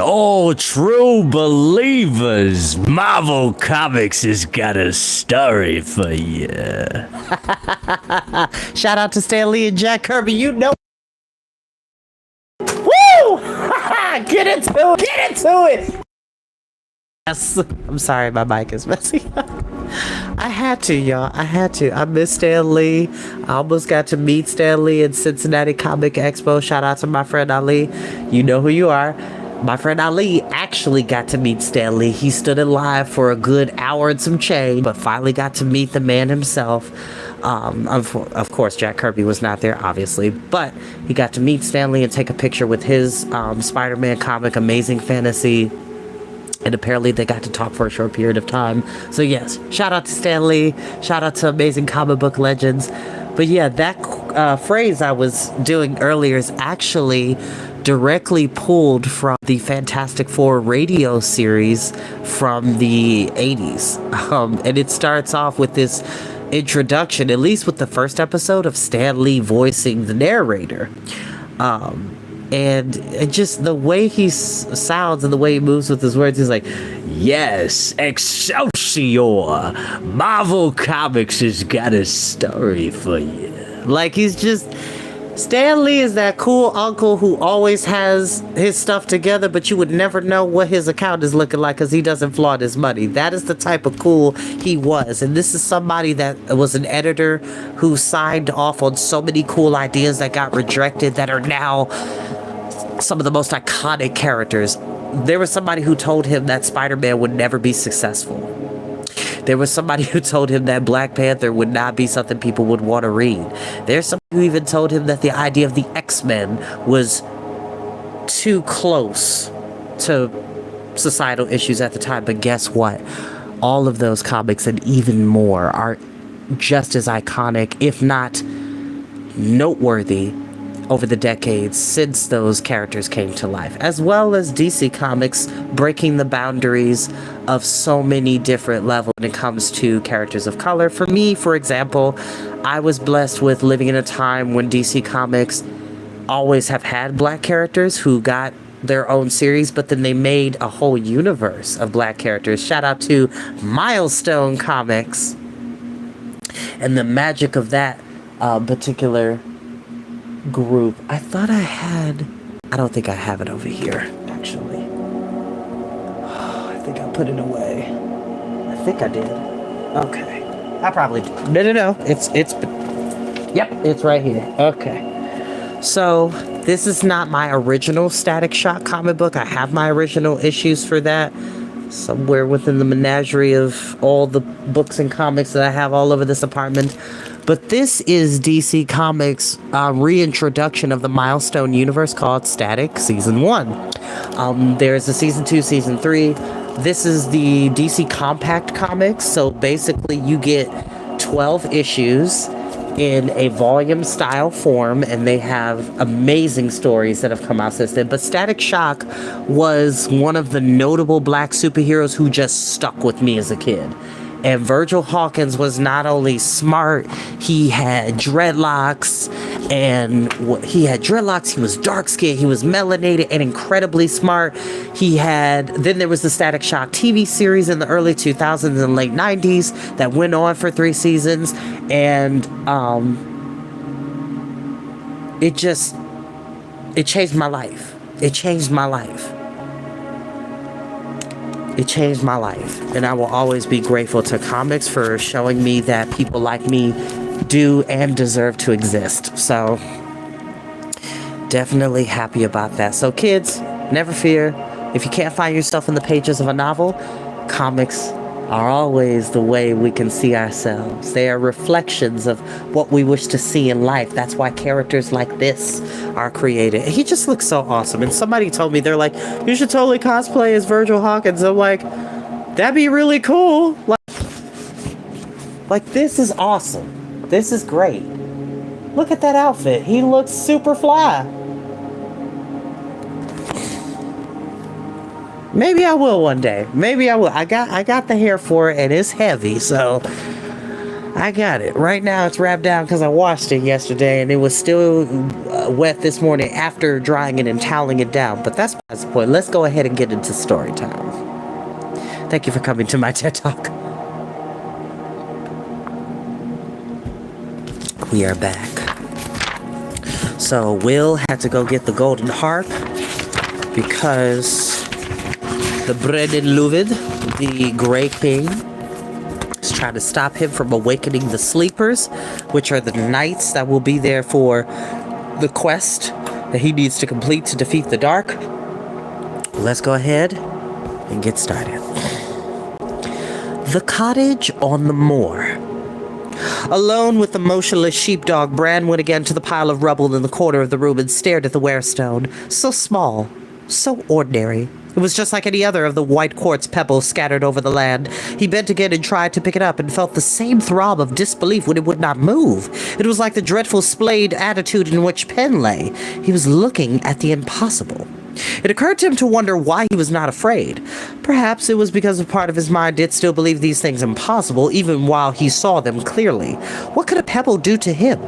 Oh, true believers, Marvel Comics has got a story for you. Shout out to Stan Lee and Jack Kirby. You know. Woo! Get into it. Yes. I'm sorry, my mic is messy. I had to, y'all. I had to. I miss Stan Lee. I almost got to meet Stan Lee at Cincinnati Comic Expo. Shout out to my friend Ali. You know who you are. My friend Ali actually got to meet Stan Lee. He stood in line for a good hour and some change, but finally got to meet the man himself. Of course, Jack Kirby was not there, obviously, but he got to meet Stan Lee and take a picture with his Spider-Man comic, Amazing Fantasy. And apparently they got to talk for a short period of time. So yes, shout out to Stan Lee. Shout out to Amazing Comic Book Legends. But yeah, that phrase I was doing earlier is actually directly pulled from the Fantastic Four radio series from the 80s. And it starts off with this introduction, at least with the first episode, of Stan Lee voicing the narrator. And just the way he sounds and the way he moves with his words, he's like, yes, Excelsior! Marvel Comics has got a story for you. Like, he's just... Stan Lee is that cool uncle who always has his stuff together, but you would never know what his account is looking like because he doesn't flaunt his money. That is the type of cool he was. And this is somebody that was an editor who signed off on so many cool ideas that got rejected that are now some of the most iconic characters. There was somebody who told him that Spider-Man would never be successful. There was somebody who told him that Black Panther would not be something people would want to read. There's somebody who even told him that the idea of the X-Men was too close to societal issues at the time. But guess what? All of those comics and even more are just as iconic, if not noteworthy, over the decades since those characters came to life, as well as DC Comics breaking the boundaries of so many different levels when it comes to characters of color. For me, for example, I was blessed with living in a time when DC Comics always have had black characters who got their own series, but then they made a whole universe of black characters. Shout out to Milestone Comics and the magic of that particular group. I thought I had... I don't think I have it over here, actually. I think I put it away. I think I did. Okay. I probably did. No. It's... Yep, it's right here. Okay. So, this is not my original Static Shock comic book. I have my original issues for that somewhere within the menagerie of all the books and comics that I have all over this apartment. But this is DC Comics' reintroduction of the Milestone universe called Static Season 1. There's a Season 2, Season 3. This is the DC Compact Comics, so basically you get 12 issues in a volume-style form, and they have amazing stories that have come out since then. But Static Shock was one of the notable black superheroes who just stuck with me as a kid. And Virgil Hawkins was not only smart, he had dreadlocks, he was dark-skinned, he was melanated and incredibly smart. Then there was the Static Shock TV series in the early 2000s and late 90s that went on for 3 seasons, and it changed my life. It changed my life. It changed my life, and I will always be grateful to comics for showing me that people like me do and deserve to exist. So, definitely happy about that. So kids, never fear. If you can't find yourself in the pages of a novel, comics are always the way we can see ourselves. They are reflections of what we wish to see in life. That's why characters like this are created. He just looks so awesome. And somebody told me, they're like, you should totally cosplay as Virgil Hawkins. I'm like, that'd be really cool. Like this is awesome. This is great. Look at that outfit. He looks super fly. Maybe I will one day. Maybe I will. I got the hair for it, and it's heavy, so I got it. Right now it's wrapped down because I washed it yesterday and it was still wet this morning after drying it and toweling it down. But that's the point. Let's go ahead and get into story time. Thank you for coming to my TED Talk. We are back. So Will had to go get the golden harp because the Brennan Luvid, the Grey King, is trying to stop him from awakening the sleepers, which are the knights that will be there for the quest that he needs to complete to defeat the dark. Let's go ahead and get started. The cottage on the moor. Alone with the motionless sheepdog, Bran went again to the pile of rubble in the corner of the room and stared at the wearstone. So small, so ordinary. It was just like any other of the white quartz pebbles scattered over the land. He bent again and tried to pick it up and felt the same throb of disbelief when it would not move. It was like the dreadful splayed attitude in which Penn lay. He was looking at the impossible. It occurred to him to wonder why he was not afraid. Perhaps it was because a part of his mind did still believe these things impossible, even while he saw them clearly. What could a pebble do to him?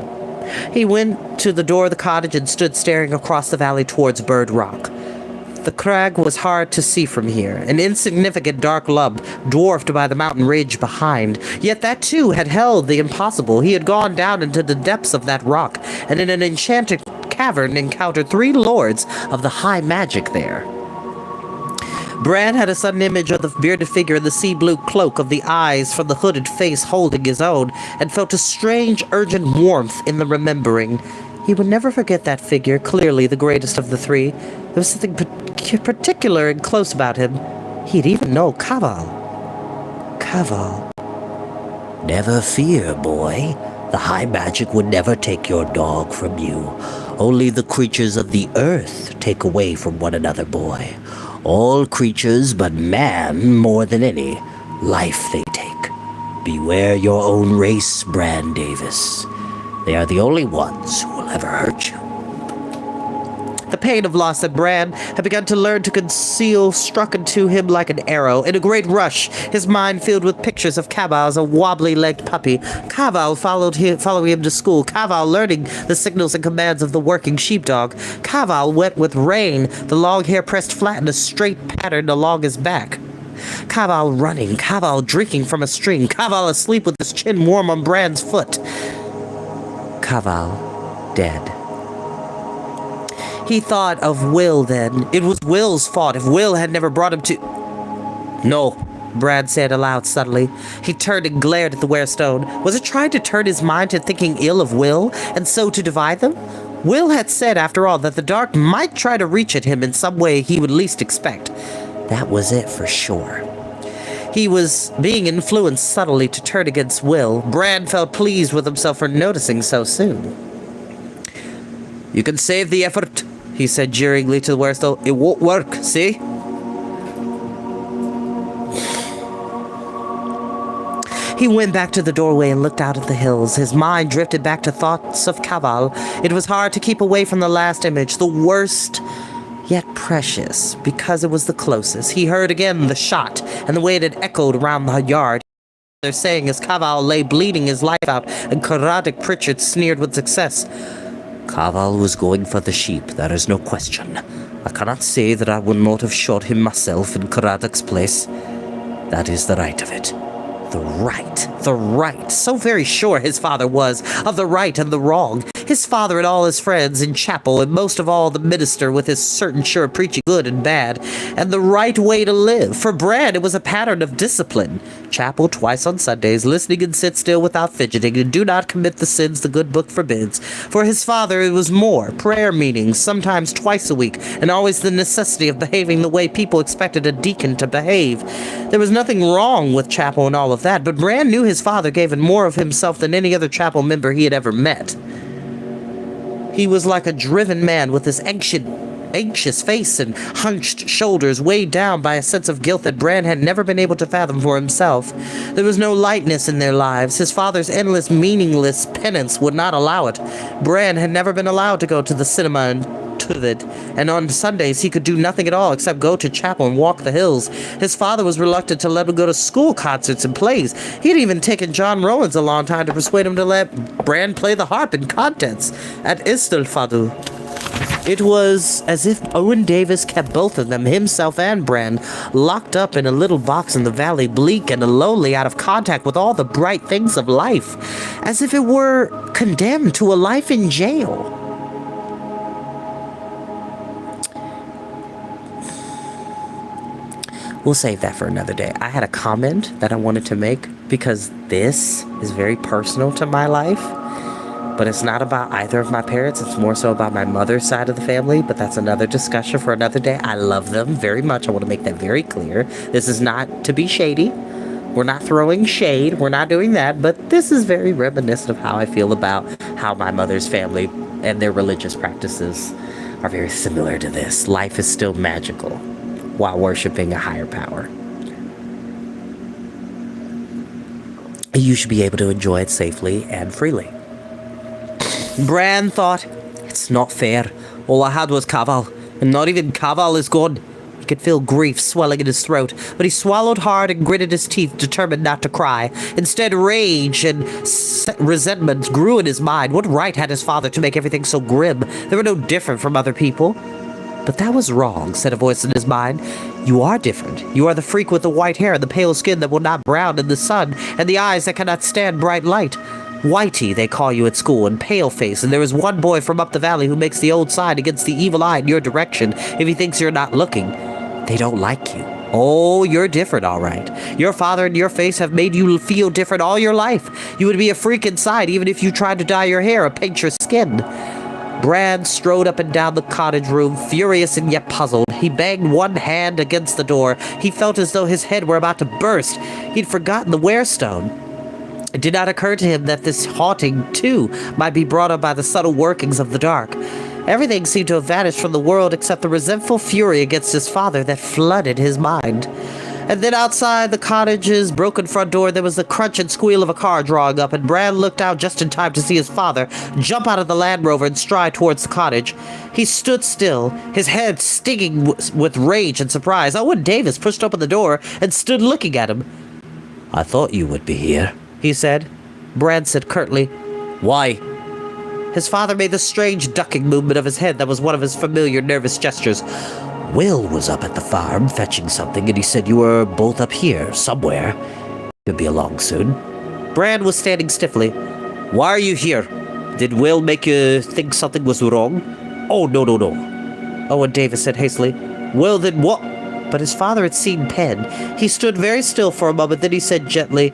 He went to the door of the cottage and stood staring across the valley towards Bird Rock. The crag was hard to see from here, an insignificant dark lump dwarfed by the mountain ridge behind. Yet that too had held the impossible. He had gone down into the depths of that rock, and in an enchanted cavern encountered 3 lords of the high magic there. Bran had a sudden image of the bearded figure in the sea blue cloak, of the eyes from the hooded face holding his own, and felt a strange, urgent warmth in the remembering. He would never forget that figure, clearly the greatest of the 3. There was something particular and close about him. He'd even know Caval. Caval. Never fear, boy. The high magic would never take your dog from you. Only the creatures of the earth take away from one another, boy. All creatures but man more than any. Life they take. Beware your own race, Bran Davis. They are the only ones who will ever hurt you. The pain of loss that Bran had begun to learn to conceal struck into him like an arrow. In a great rush, his mind filled with pictures of Caval as a wobbly-legged puppy. Caval following him to school. Caval learning the signals and commands of the working sheepdog. Caval wet with rain, the long hair pressed flat in a straight pattern along his back. Caval running. Caval drinking from a stream. Caval asleep with his chin warm on Bran's foot. Caval dead. He thought of Will then. It was Will's fault if Will had never brought him to... No, Brad said aloud suddenly. He turned and glared at the wearstone. Was it trying to turn his mind to thinking ill of Will, and so to divide them? Will had said, after all, that the dark might try to reach at him in some way he would least expect. That was it for sure. He was being influenced subtly to turn against Will. Brad felt pleased with himself for noticing so soon. You can save the effort, he said jeeringly to the wearstone. It won't work, see? He went back to the doorway and looked out at the hills. His mind drifted back to thoughts of Caval. It was hard to keep away from the last image, the worst, yet precious, because it was the closest. He heard again the shot, and the way it had echoed around the yard. They're saying as Caval lay bleeding his life out, and Caradoc Pritchard sneered with success. Caval was going for the sheep, there is no question. I cannot say that I would not have shot him myself in Caradoc's place. That is the right of it. The right. So very sure his father was of the right and the wrong. His father and all his friends in chapel, and most of all the minister with his certain sure preaching good and bad, and the right way to live. For Brad, it was a pattern of discipline. Chapel twice on Sundays, listening and sit still without fidgeting, and do not commit the sins the good book forbids. For his father, it was more. Prayer meetings, sometimes twice a week, and always the necessity of behaving the way people expected a deacon to behave. There was nothing wrong with chapel and all of that, but Bran knew his father gave him more of himself than any other chapel member he had ever met. He was like a driven man with his anxious face and hunched shoulders, weighed down by a sense of guilt that Bran had never been able to fathom for himself. There was no lightness in their lives. His father's endless, meaningless penance would not allow it. Bran had never been allowed to go to the cinema and with it, and on Sundays he could do nothing at all except go to chapel and walk the hills. His father was reluctant to let him go to school concerts and plays. He'd even taken John Rowlands a long time to persuade him to let Bran play the harp in contests at Istelfadu. It was as if Owen Davis kept both of them, himself and Bran, locked up in a little box in the valley, bleak and lonely, out of contact with all the bright things of life, as if it were condemned to a life in jail. We'll save that for another day. I had a comment that I wanted to make because this is very personal to my life. But it's not about either of my parents. It's more so about my mother's side of the family. But that's another discussion for another day. I love them very much. I want to make that very clear. This is not to be shady. We're not throwing shade. We're not doing that. But this is very reminiscent of how I feel about how my mother's family and their religious practices are very similar to this. Life is still magical while worshiping a higher power. You should be able to enjoy it safely and freely. Bran thought, it's not fair. All I had was Caval, and not even Caval is gone. He could feel grief swelling in his throat, but he swallowed hard and gritted his teeth, determined not to cry. Instead, rage and resentment grew in his mind. What right had his father to make everything so grim? They were no different from other people. But that was wrong, said a voice in his mind. You are different. You are the freak with the white hair and the pale skin that will not brown in the sun, and the eyes that cannot stand bright light. Whitey, they call you at school, and Paleface, and there is one boy from up the valley who makes the old sign against the evil eye in your direction if he thinks you're not looking. They don't like you. Oh, you're different, all right. Your father and your face have made you feel different all your life. You would be a freak inside even if you tried to dye your hair or paint your skin. Bran strode up and down the cottage room, furious and yet puzzled. He banged one hand against the door. He felt as though his head were about to burst. He'd forgotten the wearstone. It did not occur to him that this haunting, too, might be brought on by the subtle workings of the dark. Everything seemed to have vanished from the world except the resentful fury against his father that flooded his mind. And then outside the cottage's broken front door, there was the crunch and squeal of a car drawing up, and Bran looked out just in time to see his father jump out of the Land Rover and stride towards the cottage. He stood still, his head stinging with rage and surprise. Owen Davis pushed open the door and stood looking at him. I thought you would be here, he said. Bran said curtly, Why? His father made the strange ducking movement of his head that was one of his familiar nervous gestures. Will was up at the farm fetching something, and he said you were both up here, somewhere. You'll be along soon. Bran was standing stiffly. Why are you here? Did Will make you think something was wrong? Oh, no. Owen Davis said hastily. Well, then what? But his father had seen Penn. He stood very still for a moment, then he said gently,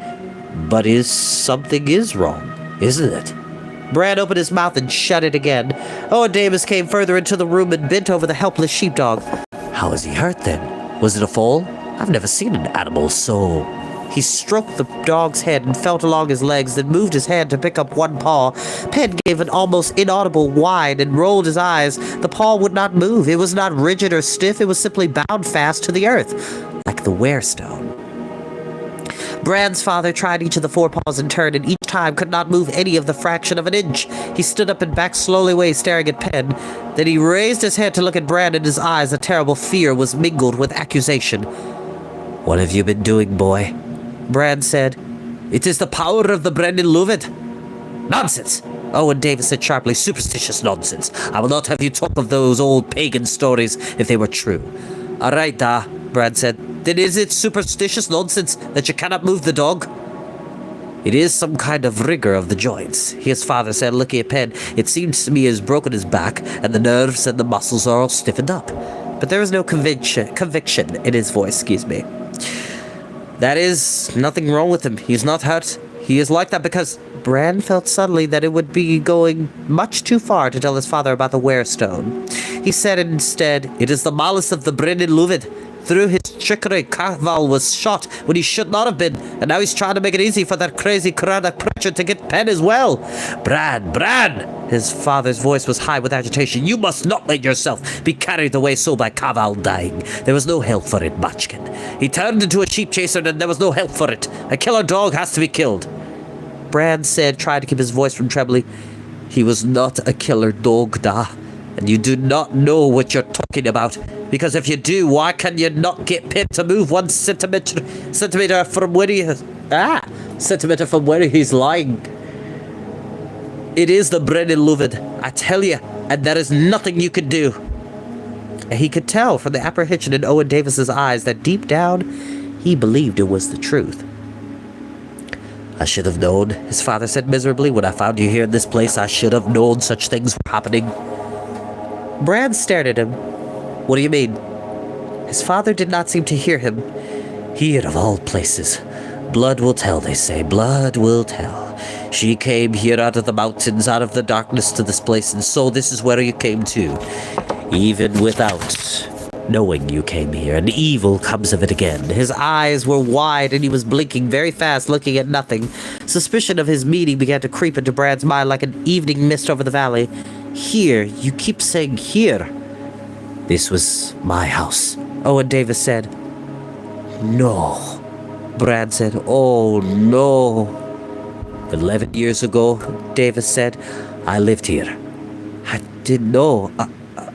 But something is wrong, isn't it? Bran opened his mouth and shut it again. Owen Davis came further into the room and bent over the helpless sheepdog. How is he hurt, then? Was it a fall? I've never seen an animal so... He stroked the dog's head and felt along his legs, then moved his hand to pick up one paw. Penn gave an almost inaudible whine and rolled his eyes. The paw would not move. It was not rigid or stiff. It was simply bound fast to the earth, like the wearstone. Bran's father tried each of the forepaws in turn, and each time could not move any of the fraction of an inch. He stood up and backed slowly away, staring at Penn. Then he raised his head to look at Bran, and his eyes a terrible fear was mingled with accusation. What have you been doing, boy? Bran said. It is the power of the Brennan Luvet. Nonsense! Owen Davis said sharply. Superstitious nonsense. I will not have you talk of those old pagan stories if they were true. All right, Bran said. Then is it superstitious nonsense that you cannot move the dog? It is some kind of rigor of the joints, his father said, looking at Penn. It seems to me he has broken his back, and the nerves and the muscles are all stiffened up. But there was no conviction in his voice, That is nothing wrong with him. He's not hurt. He is like that because... Bran felt suddenly that it would be going much too far to tell his father about the wearstone. He said instead, It is the malice of the Brennan Luvet. Through his trickery, Caval was shot when he should not have been, and now he's trying to make it easy for that crazy Craddock preacher to get Penn as well. Bran! His father's voice was high with agitation. You must not let yourself be carried away so by Caval dying. There was no help for it, Bachkin. He turned into a sheep chaser, and there was no help for it. A killer dog has to be killed. Bran said, trying to keep his voice from trembling. He was not a killer dog, and you do not know what you're talking about. Because if you do, why can you not get Pip to move 1 centimeter from where he is? Centimeter from where he's lying. It is the Brennan Luvid, I tell you, and there is nothing you can do. And he could tell from the apprehension in Owen Davis's eyes that deep down, he believed it was the truth. I should have known, his father said miserably. When I found you here in this place, I should have known such things were happening. Brad stared at him. What do you mean? His father did not seem to hear him. Here of all places. Blood will tell, they say. Blood will tell. She came here out of the mountains, out of the darkness to this place, and so this is where you came to. Even without knowing you came here, and evil comes of it again. His eyes were wide, and he was blinking very fast, looking at nothing. Suspicion of his meaning began to creep into Brad's mind like an evening mist over the valley. Here, you keep saying here. This was my house, Owen Davis said. No, Brad said. Oh, no. 11 years ago, Davis said, I lived here. I didn't know.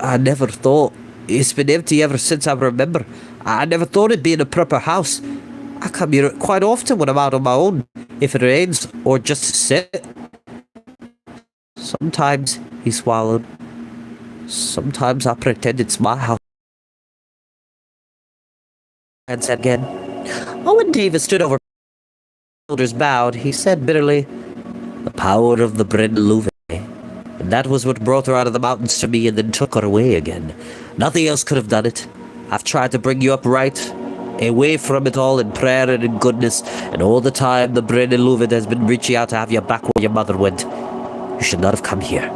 I never thought. It's been empty ever since I remember. I never thought it'd be in a proper house. I come here quite often when I'm out on my own, if it rains, or just to sit. Sometimes, he swallowed. Sometimes I pretend it's my house. And said again. Owen Davis stood over. Shoulders bowed. He said bitterly, the power of the Brennan Louvet. And that was what brought her out of the mountains to me and then took her away again. Nothing else could have done it. I've tried to bring you up right, away from it all in prayer and in goodness, and all the time the Brennan Louvet has been reaching out to have you back where your mother went. You should not have come here.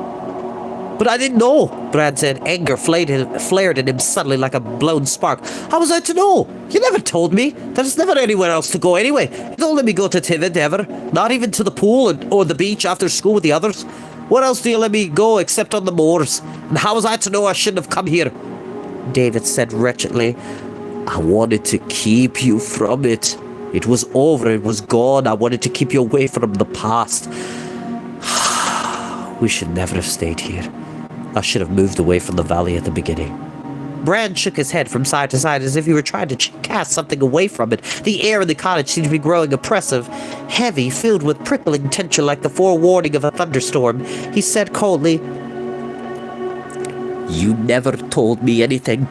But I didn't know, Brad said. Anger flared in him suddenly like a blown spark. How was I to know? You never told me. There's never anywhere else to go anyway. You don't let me go to Tivid ever. Not even to the pool or the beach after school with the others. Where else do you let me go except on the moors? And how was I to know I shouldn't have come here? David said wretchedly. I wanted to keep you from it. It was over. It was gone. I wanted to keep you away from the past. We should never have stayed here. I should have moved away from the valley at the beginning. Brad shook his head from side to side as if he were trying to cast something away from it. The air in the cottage seemed to be growing oppressive, heavy, filled with prickling tension like the forewarning of a thunderstorm. He said coldly, You never told me anything.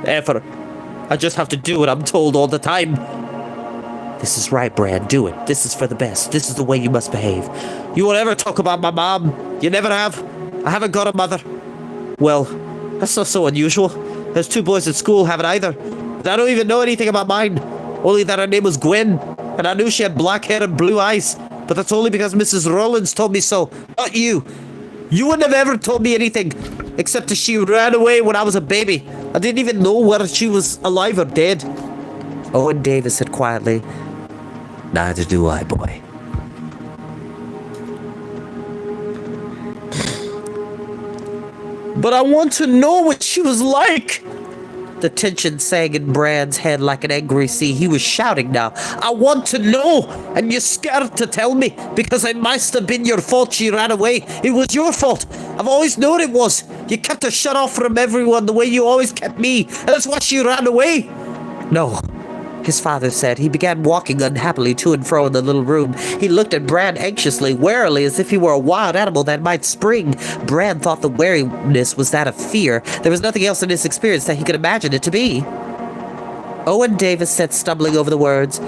Ever. I just have to do what I'm told all the time. This is right, Brad. Do it. This is for the best. This is the way you must behave. You won't ever talk about my mom. You never have. I haven't got a mother. Well, that's not so unusual. There's 2 boys at school haven't either. And I don't even know anything about mine. Only that her name was Gwen. And I knew she had black hair and blue eyes. But that's only because Mrs. Rollins told me so. Not you. You wouldn't have ever told me anything. Except that she ran away when I was a baby. I didn't even know whether she was alive or dead. Owen Davis said quietly, Neither do I, boy. But I want to know what she was like. The tension sang in Brad's head like an angry sea. He was shouting now. I want to know. And you're scared to tell me because it must have been your fault she ran away. It was your fault. I've always known it was. You kept her shut off from everyone the way you always kept me. And that's why she ran away. No. His father said. He began walking unhappily to and fro in the little room. He looked at Brad anxiously, warily, as if he were a wild animal that might spring. Brad thought the wariness was that of fear. There was nothing else in his experience that he could imagine it to be. Owen Davis said, stumbling over the words,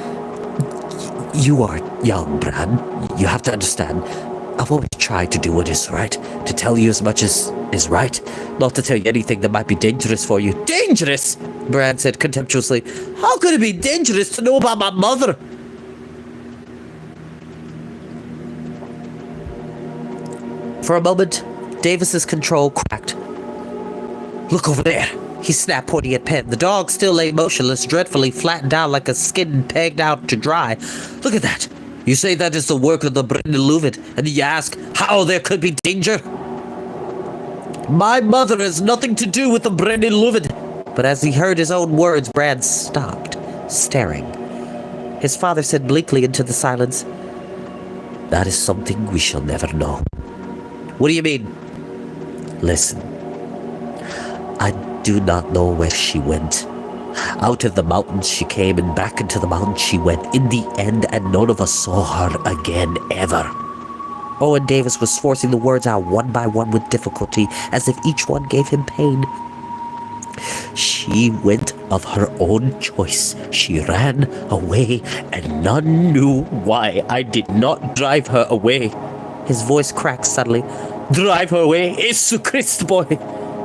You are young, Brad. You have to understand. I've always tried to do what is right, to tell you as much as is right, not to tell you anything that might be dangerous for you. Dangerous? Brad said contemptuously. How could it be dangerous to know about my mother? For a moment, Davis's control cracked. Look over there, he snapped, pointing at Penn. The dog still lay motionless, dreadfully flattened down like a skin pegged out to dry. Look at that. You say that is the work of the Brennan Louvet, and you ask how there could be danger? My mother has nothing to do with the Brennan Louvet. But as he heard his own words, Brad stopped, staring. His father said bleakly into the silence, That is something we shall never know. What do you mean? Listen, I do not know where she went. Out of the mountains she came, and back into the mountains she went in the end, and none of us saw her again ever. Owen Davis was forcing the words out one by one with difficulty, as if each one gave him pain. She went of her own choice. She ran away, and none knew why I did not drive her away. His voice cracked suddenly. Drive her away? Jesus Christ, boy!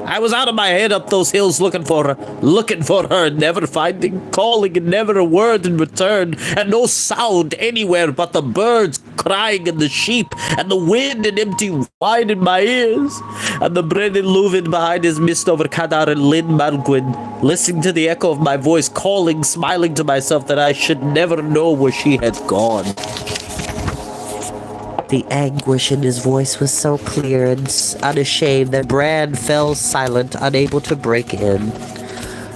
I was out of my head up those hills looking for her, never finding, calling, and never a word in return, and no sound anywhere but the birds crying and the sheep, and the wind and empty wine in my ears, and the Brennan Leuven behind his mist over Cadar and Lynn Malguin, listening to the echo of my voice, calling, smiling to myself that I should never know where she had gone. The anguish in his voice was so clear and unashamed that Bran fell silent, unable to break in.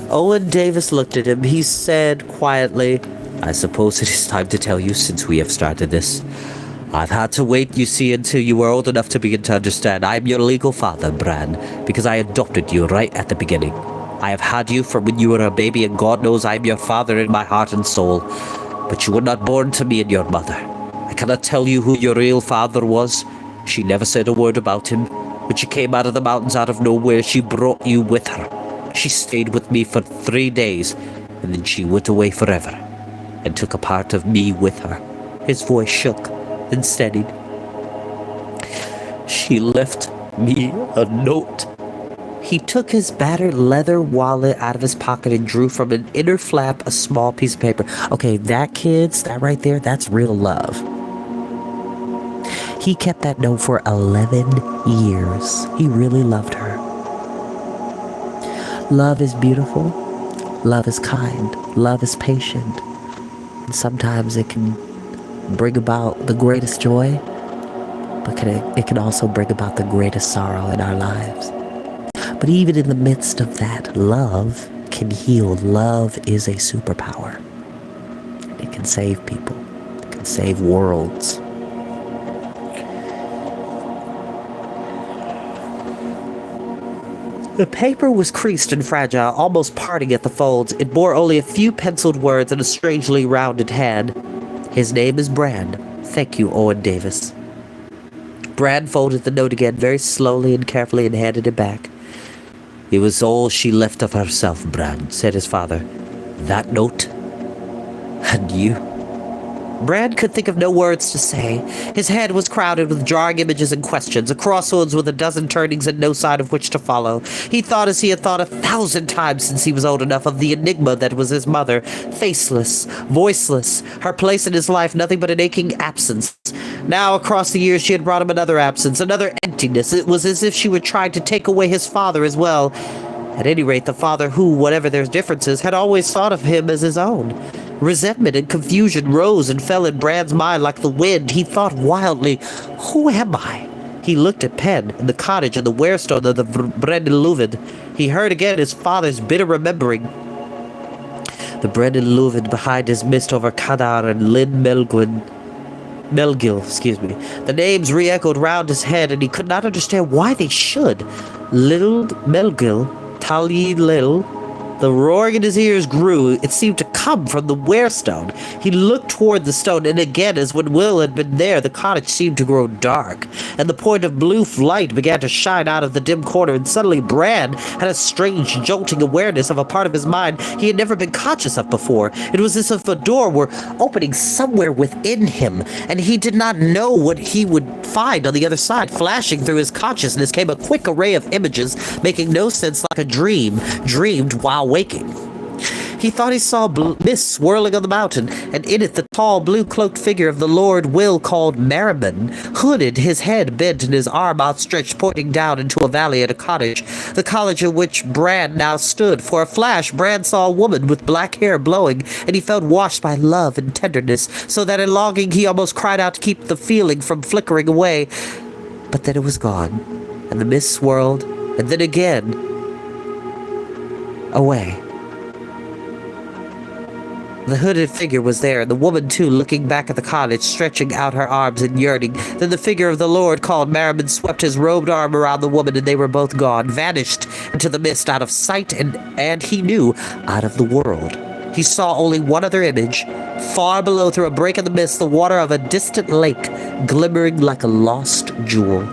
Owen Davis looked at him. He said quietly, I suppose it is time to tell you, since we have started this. I've had to wait, you see, until you were old enough to begin to understand. I am your legal father, Bran, because I adopted you right at the beginning. I have had you from when you were a baby, and God knows I am your father in my heart and soul. But you were not born to me and your mother. I cannot tell you who your real father was. She never said a word about him. When she came out of the mountains out of nowhere, she brought you with her. She stayed with me for 3 days, and then she went away forever, and took a part of me with her. His voice shook and steadied. She left me a note. He took his battered leather wallet out of his pocket and drew from an inner flap a small piece of paper. Okay, that, kids, that right there, that's real love. He kept that note for 11 years. He really loved her. Love is beautiful. Love is kind. Love is patient. And sometimes it can bring about the greatest joy, but it can also bring about the greatest sorrow in our lives. But even in the midst of that, love can heal. Love is a superpower. It can save people. It can save worlds. The paper was creased and fragile, almost parting at the folds. It bore only a few penciled words and a strangely rounded hand. His name is Bran. Thank you, Owen Davis. Bran folded the note again very slowly and carefully and handed it back. It was all she left of herself, Bran, said his father. That note, and you. Bran could think of no words to say. His head was crowded with jarring images and questions, a crossroads with a dozen turnings and no sign of which to follow. He thought, as he had thought 1,000 times since he was old enough, of the enigma that was his mother, faceless, voiceless, her place in his life nothing but an aching absence. Now, across the years, she had brought him another absence, another emptiness. It was as if she were trying to take away his father as well. At any rate, the father who, whatever their differences, had always thought of him as his own. Resentment and confusion rose and fell in Bran's mind like the wind. He thought wildly, who am I? He looked at Penn and the cottage and the warestone of the Brennan Leuven. He heard again his father's bitter remembering. The Brennan Leuven behind his mist over Cadar and Lynn Melgil. The names re-echoed round his head, and he could not understand why they should. Little Melgil, Tali Lil. The roaring in his ears grew. It seemed to come from the warestone. He looked toward the stone, and again, as when Will had been there, the cottage seemed to grow dark, and the point of blue light began to shine out of the dim corner, and suddenly Bran had a strange, jolting awareness of a part of his mind he had never been conscious of before. It was as if a door were opening somewhere within him, and he did not know what he would find on the other side. Flashing through his consciousness came a quick array of images, making no sense, like a dream, dreamed while waking. He thought he saw mist swirling on the mountain, and in it the tall, blue-cloaked figure of the Lord Will called Merriman, hooded, his head bent and his arm outstretched, pointing down into a valley at a cottage, the cottage in which Bran now stood. For a flash, Bran saw a woman with black hair blowing, and he felt washed by love and tenderness, so that in longing he almost cried out to keep the feeling from flickering away. But then it was gone, and the mist swirled, and then again, away. The hooded figure was there, and the woman too, looking back at the cottage, stretching out her arms and yearning. Then the figure of the Lord called Merriman, swept his robed arm around the woman, and they were both gone, vanished into the mist, out of sight, and he knew, out of the world. He saw only one other image. Far below, through a break in the mist, the water of a distant lake, glimmering like a lost jewel.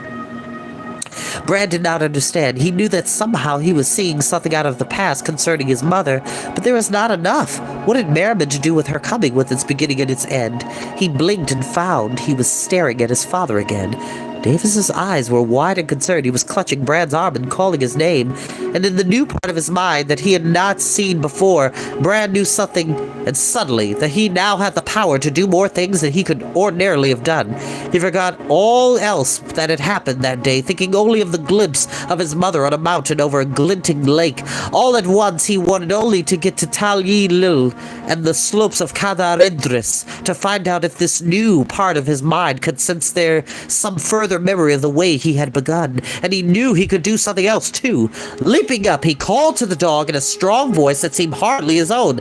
Brad did not understand. He knew that somehow he was seeing something out of the past concerning his mother, but there was not enough. What had Merriman to do with her coming, with its beginning and its end? He blinked and found he was staring at his father again. Davis's eyes were wide and concerned. He was clutching Brad's arm and calling his name. And in the new part of his mind that he had not seen before, Brad knew something, and suddenly, that he now had the power to do more things than he could ordinarily have done. He forgot all else that had happened that day, thinking only of the glimpse of his mother on a mountain over a glinting lake. All at once, he wanted only to get to Tal Lil and the slopes of Kadar Idris, to find out if this new part of his mind could sense there some further memory of the way he had begun, and he knew he could do something else too. Leaping up, he called to the dog in a strong voice that seemed hardly his own.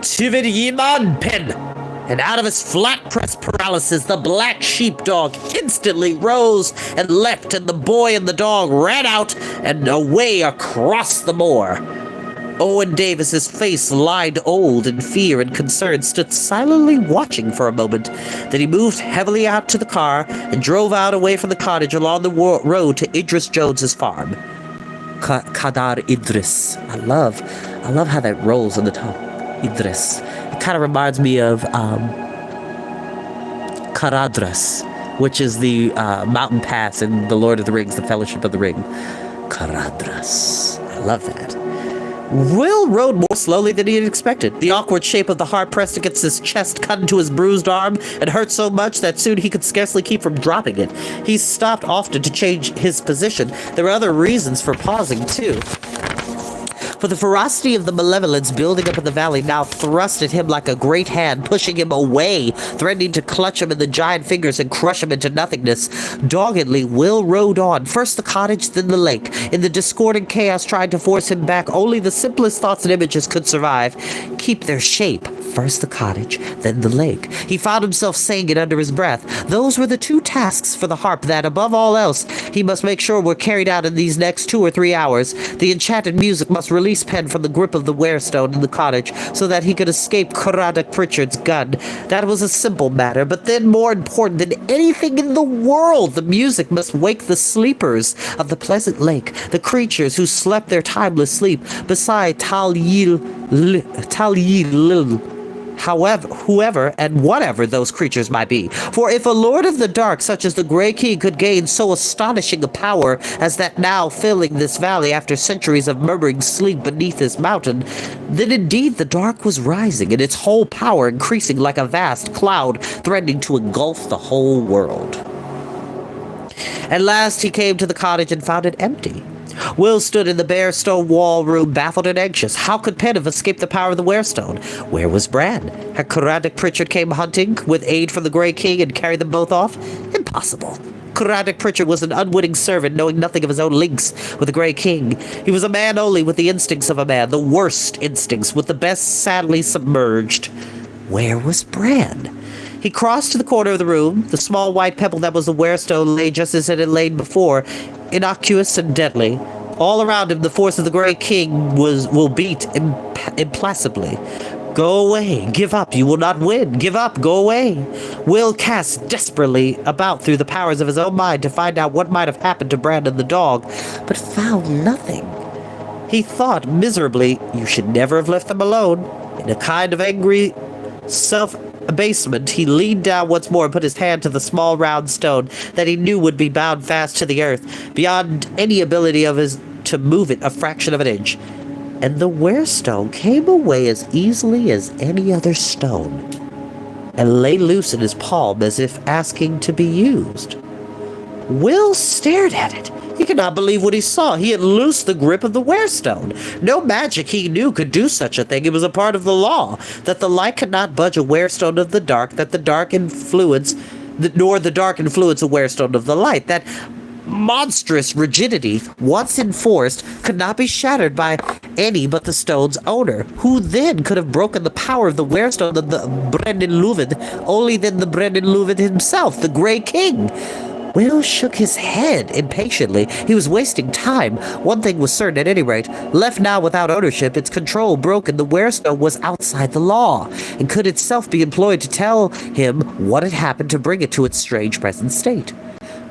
Tivid Yiman Pen! And out of his flat-pressed paralysis, the black sheepdog instantly rose and leapt, and the boy and the dog ran out and away across the moor. Owen Davis's face, lined old in fear and concern, stood silently watching for a moment. Then he moved heavily out to the car and drove out away from the cottage along the road to Idris Jones's farm. Kadar Idris. I love how that rolls on the top. Idris. It kind of reminds me of Caradhras, which is the mountain pass in The Lord of the Rings, the Fellowship of the Ring. Caradhras. I love that. Will rode more slowly than he had expected. The awkward shape of the heart pressed against his chest cut into his bruised arm and hurt so much that soon he could scarcely keep from dropping it. He stopped often to change his position. There were other reasons for pausing, too. For the ferocity of the malevolence building up in the valley now thrust at him like a great hand, pushing him away, threatening to clutch him in the giant fingers and crush him into nothingness. Doggedly, Will rode on, first the cottage, then the lake. In the discordant chaos trying to force him back, only the simplest thoughts and images could survive. Keep their shape. First the cottage, then the lake. He found himself saying it under his breath. Those were the two tasks for the harp that, above all else, he must make sure were carried out in these next 2 or 3 hours. The enchanted music must release Penn from the grip of the wearstone in the cottage so that he could escape Craddock Pritchard's gun. That was a simple matter, but then more important than anything in the world, the music must wake the sleepers of the pleasant lake, the creatures who slept their timeless sleep beside Tal Yil Lil. However, whoever and whatever those creatures might be. For if a lord of the dark such as the Grey King could gain so astonishing a power as that now filling this valley after centuries of murmuring sleep beneath this mountain, then indeed the dark was rising, and its whole power increasing like a vast cloud threatening to engulf the whole world. At last he came to the cottage and found it empty. Will stood in the bare stone wall room, baffled and anxious. How could Penn have escaped the power of the wearstone? Where was Bran? Had Craddock Pritchard came hunting with aid from the Grey King and carried them both off? Impossible. Craddock Pritchard was an unwitting servant, knowing nothing of his own links with the Grey King. He was a man only, with the instincts of a man, the worst instincts, with the best sadly submerged. Where was Bran? He crossed to the corner of the room. The small white pebble that was the wearstone lay just as it had lain before, innocuous and deadly. All around him, the force of the Grey King will beat implacably. Go away. Give up. You will not win. Give up. Go away. Will cast desperately about through the powers of his own mind to find out what might have happened to Brandon the dog, but found nothing. He thought miserably, you should never have left them alone. In a kind of angry self-abasement, he leaned down once more and put his hand to the small round stone that he knew would be bound fast to the earth, beyond any ability of his to move it a fraction of an inch. And the wearstone came away as easily as any other stone, and lay loose in his palm as if asking to be used. Will stared at it. He could not believe what he saw. He had loosed the grip of the wearstone. No magic he knew could do such a thing. It was a part of the law that the light could not budge a wearstone of the dark, that the dark influence, nor the dark influence a wearstone of the light. That monstrous rigidity, once enforced, could not be shattered by any but the stone's owner. Who then could have broken the power of the Warestone of the Brendan Luvid? Only then the Brendan Luvid himself, the Grey King. Will shook his head impatiently. He was wasting time. One thing was certain at any rate. Left now without ownership, its control broken, the Warestone was outside the law, and could itself be employed to tell him what had happened to bring it to its strange present state.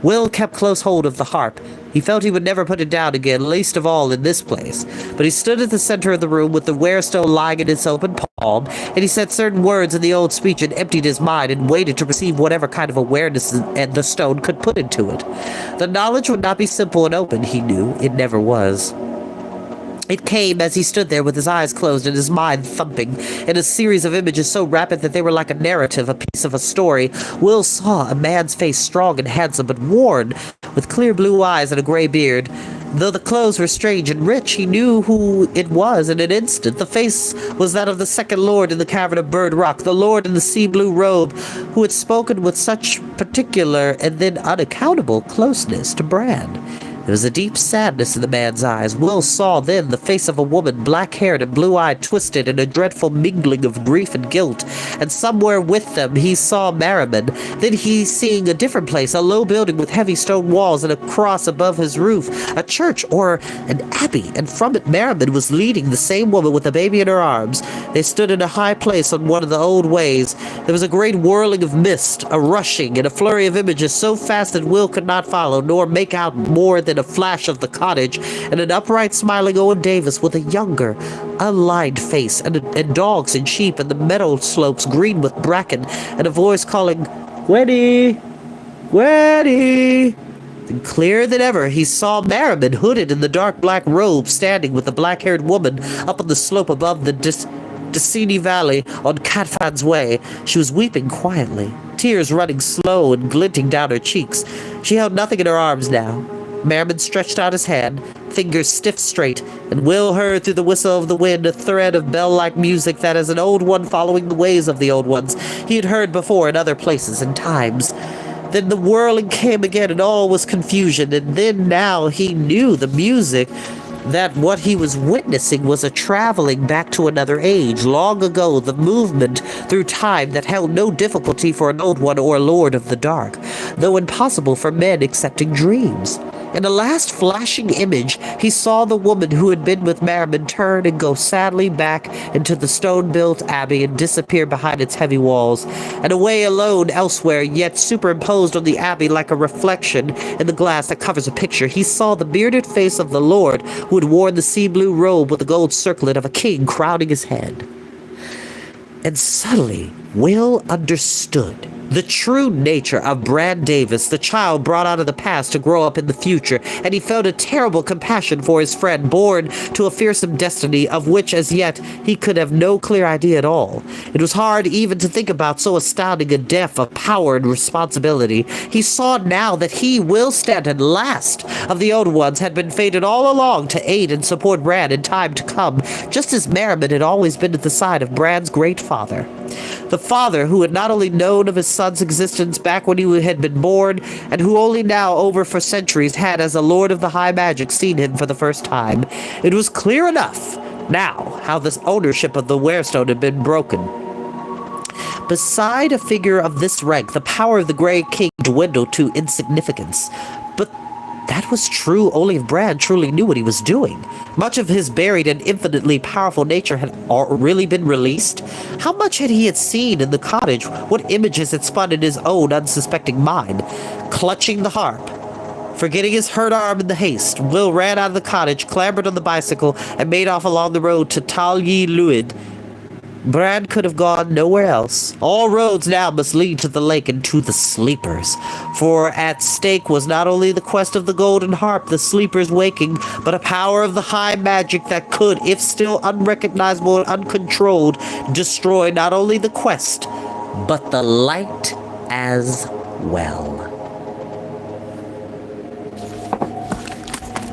Will kept close hold of the harp. He felt he would never put it down again, least of all in this place. But he stood at the center of the room with the Warestone lying in its open palm, and he said certain words in the old speech and emptied his mind and waited to receive whatever kind of awareness the stone could put into it. The knowledge would not be simple and open, he knew. It never was. It came as he stood there with his eyes closed and his mind thumping, in a series of images so rapid that they were like a narrative, a piece of a story. Will saw a man's face, strong and handsome, but worn, with clear blue eyes and a gray beard. Though the clothes were strange and rich, he knew who it was in an instant. The face was that of the second lord in the cavern of Bird Rock, the lord in the sea-blue robe, who had spoken with such particular and then unaccountable closeness to Bran. There was a deep sadness in the man's eyes. Will saw then the face of a woman, black-haired and blue-eyed, twisted in a dreadful mingling of grief and guilt. And somewhere with them he saw Merriman. Then he seeing a different place, a low building with heavy stone walls and a cross above his roof, a church or an abbey, and from it Merriman was leading the same woman with a baby in her arms. They stood in a high place on one of the old ways. There was a great whirling of mist, a rushing, and a flurry of images so fast that Will could not follow, nor make out more than a flash of the cottage, and an upright smiling Owen Davis with a younger, unlined face, and dogs and sheep, and the meadow slopes green with bracken, and a voice calling, "Gwenny! Gwenny!" And clearer than ever, he saw Merriman hooded in the dark black robe, standing with the black-haired woman up on the slope above the Decini Valley on Catfan's Way. She was weeping quietly, tears running slow and glinting down her cheeks. She held nothing in her arms now. Merriman stretched out his hand, fingers stiff straight, and Will heard through the whistle of the wind a thread of bell-like music that, as an old one following the ways of the old ones, he had heard before in other places and times. Then the whirling came again, and all was confusion, and then now he knew the music, that what he was witnessing was a traveling back to another age, long ago, the movement through time that held no difficulty for an old one or lord of the dark, though impossible for men excepting dreams. In a last flashing image, he saw the woman who had been with Merriman turn and go sadly back into the stone-built abbey and disappear behind its heavy walls, and away alone elsewhere, yet superimposed on the abbey like a reflection in the glass that covers a picture. He saw the bearded face of the lord who had worn the sea-blue robe with the gold circlet of a king crowning his head. And suddenly, Will understood the true nature of Bran Davis, the child brought out of the past to grow up in the future, and he felt a terrible compassion for his friend, born to a fearsome destiny of which as yet he could have no clear idea at all. It was hard even to think about so astounding a depth of power and responsibility. He saw now that he, Will Stanton, last of the old ones, had been fated all along to aid and support Bran in time to come, just as Merriman had always been at the side of Bran's great father. The father who had not only known of his son's existence back when he had been born, and who only now, over for centuries, had, as a lord of the high magic, seen him for the first time. It was clear enough now how this ownership of the Warestone had been broken. Beside a figure of this rank, the power of the Grey King dwindled to insignificance. But that was true only if Bran truly knew what he was doing. Much of his buried and infinitely powerful nature had really been released. How much had he seen in the cottage? What images had spun in his own unsuspecting mind? Clutching the harp, forgetting his hurt arm in the haste, Will ran out of the cottage, clambered on the bicycle, and made off along the road to Tal y Luid. Bran could have gone nowhere else. All roads now must lead to the lake and to the Sleepers, for at stake was not only the quest of the golden harp, the Sleepers waking, but a power of the high magic that could, if still unrecognizable and uncontrolled, destroy not only the quest, but the light as well.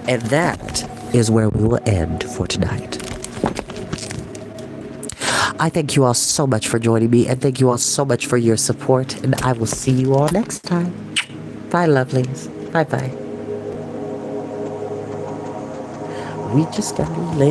And that is where we will end for tonight. I thank you all so much for joining me, and thank you all so much for your support, and I will see you all next time. Bye, lovelies. Bye-bye. We just gotta live.